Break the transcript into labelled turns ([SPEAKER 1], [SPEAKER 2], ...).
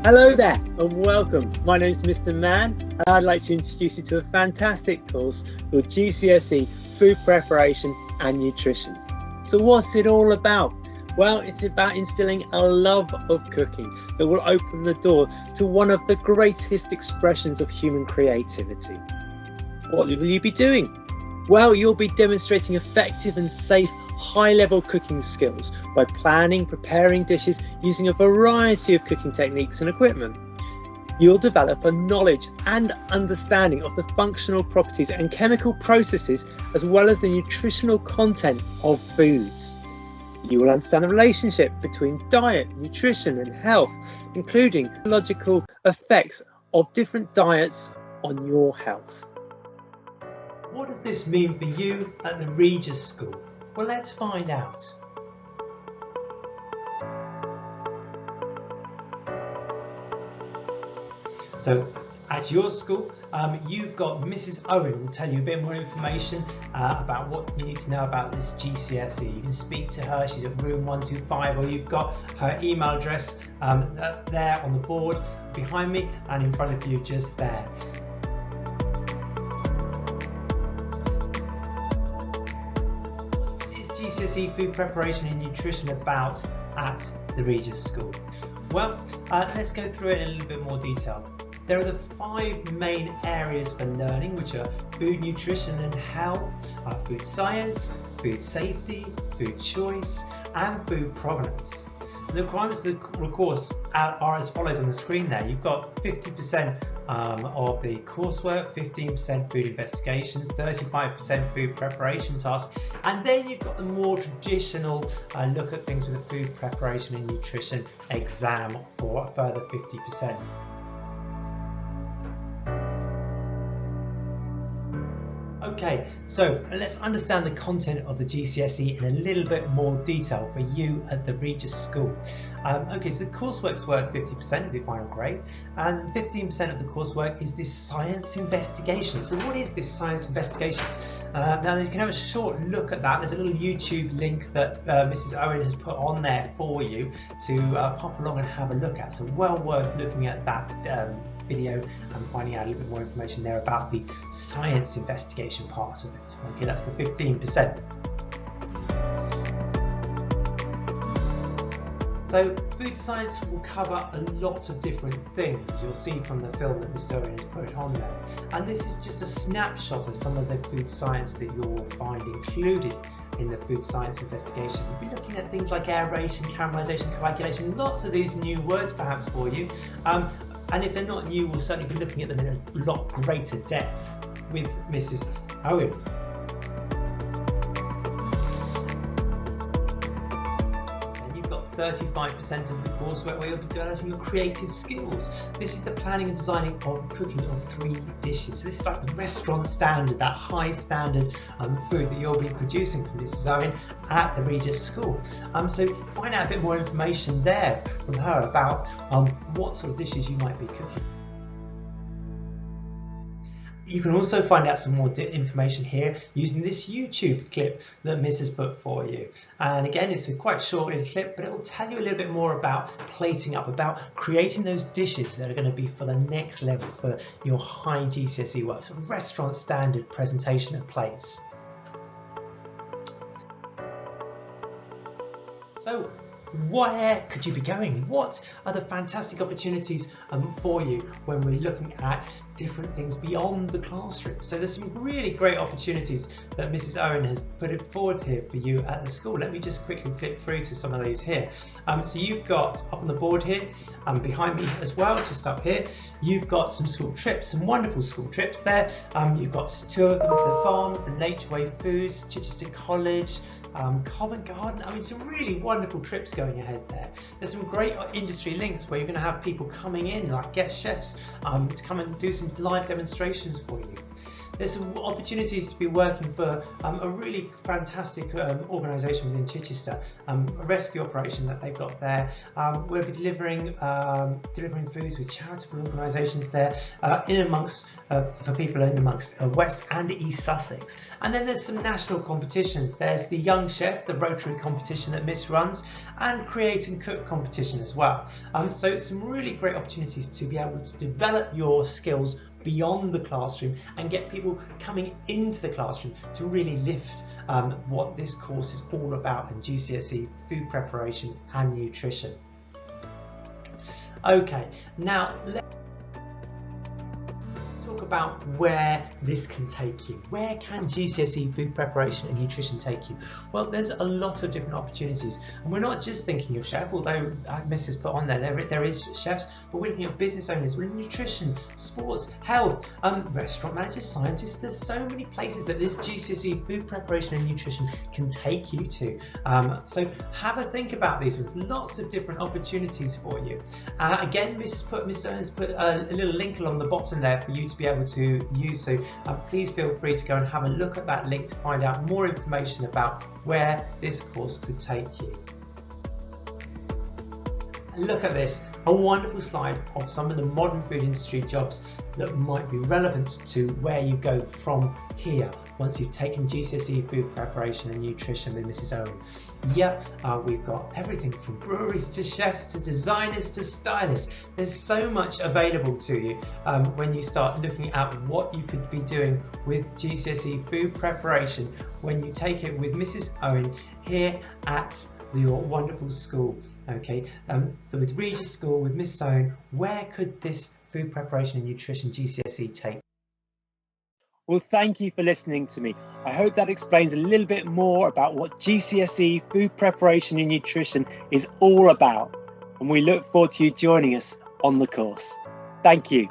[SPEAKER 1] Hello there and welcome. My name is Mr. Mann and I'd like to introduce you to a fantastic course called Gcse Food Preparation and Nutrition. So what's it all about? Well, it's about instilling a love of cooking that will open the door to one of the greatest expressions of human creativity. What will you be doing? Well, you'll be demonstrating effective and safe high-level cooking skills by planning, preparing dishes using a variety of cooking techniques and equipment. You'll develop a knowledge and understanding of the functional properties and chemical processes as well as the nutritional content of foods. You will understand the relationship between diet, nutrition and health, including logical effects of different diets on your health. What does this mean for you at the Regis School? Well, let's find out. So at your school, you've got Mrs. Owen who will tell you a bit more information about what you need to know about this GCSE. You can speak to her, she's at room 125, or you've got her email address there on the board behind me and in front of you just there. Gcse Food Preparation and Nutrition about at the Regis School? Well, let's go through it in a little bit more detail. There are the 5 main areas for learning, which are food nutrition and health, food science, food safety, food choice and food provenance. The requirements of the course are as follows on the screen there. You've got 50% of the coursework, 15% food investigation, 35% food preparation tasks, and then you've got the more traditional look at things with a food preparation and nutrition exam for a further 50%. Okay, so let's understand the content of the GCSE in a little bit more detail for you at the Regis School. Okay, so the coursework's worth 50% of the final grade, and 15% of the coursework is this science investigation. So what is this science investigation? Now you can have a short look at that. There's a little YouTube link that Mrs. Owen has put on there for you to pop along and have a look at. So well worth looking at that video and finding out a little bit more information there about the science investigation part of it. Okay, that's the 15%. So food science will cover a lot of different things, as you'll see from the film that Mr. Owen has put on there. And this is just a snapshot of some of the food science that you'll find included in the food science investigation. We'll be looking at things like aeration, caramelization, coagulation, lots of these new words perhaps for you. And if they're not new, we'll certainly be looking at them in a lot greater depth with Mrs. Owen. 35% of the coursework where you'll be developing your creative skills. This is the planning and designing of cooking of 3 dishes. So this is like the restaurant standard, that high standard food that you'll be producing from Mrs. Owen at the Regis School. So find out a bit more information there from her about what sort of dishes you might be cooking. You can also find out some more information here using this YouTube clip that Miss has put for you. And again, it's a quite short little clip, but it will tell you a little bit more about plating up, about creating those dishes that are going to be for the next level for your high GCSE work. So restaurant standard presentation of plates. So where could you be going? What are the fantastic opportunities for you when we're looking at different things beyond the classroom? So there's some really great opportunities that Mrs. Owen has put it forward here for you at the school. Let me just quickly flip through to some of these here. So you've got up on the board here, behind me as well, just up here, you've got some school trips, some wonderful school trips there. You've got 2 of them to the farms, the Nature Way Foods, Chichester College, Covent Garden. I mean, some really wonderful trips going ahead there. There's some great industry links where you're going to have people coming in like guest chefs to come and do some live demonstrations for you. There's some opportunities to be working for a really fantastic organisation within Chichester, a rescue operation that they've got there. We'll be delivering foods with charitable organisations there in amongst for people in amongst West and East Sussex. And then there's some national competitions. There's the Young Chef, the Rotary competition that Miss runs, and create and cook competition as well. So some really great opportunities to be able to develop your skills beyond the classroom and get people coming into the classroom to really lift what this course is all about in GCSE food preparation and nutrition. Okay, now let's talk about where this can take you. Where can GCSE food preparation and nutrition take you? Well, there's a lot of different opportunities, and we're not just thinking of chef, although Mrs. put on there is chefs, but we're looking at business owners, we're in nutrition, sports, health, restaurant managers, scientists. There's so many places that this GCSE food preparation and nutrition can take you to. So have a think about these ones. Lots of different opportunities for you. Again, Mrs. Owens put a little link along the bottom there for you to be able to use, so please feel free to go and have a look at that link to find out more information about where this course could take you. Look at this, a wonderful slide of some of the modern food industry jobs that might be relevant to where you go from here once you've taken GCSE food preparation and nutrition with Mrs. Owen. Yep, we've got everything from breweries to chefs to designers to stylists. There's so much available to you when you start looking at what you could be doing with GCSE food preparation when you take it with Mrs. Owen here at your wonderful school. Okay, with Regis School, with Miss Owen, where could this food preparation and nutrition GCSE take?
[SPEAKER 2] Well, thank you for listening to me. I hope that explains a little bit more about what GCSE food preparation and nutrition is all about. And we look forward to you joining us on the course. Thank you.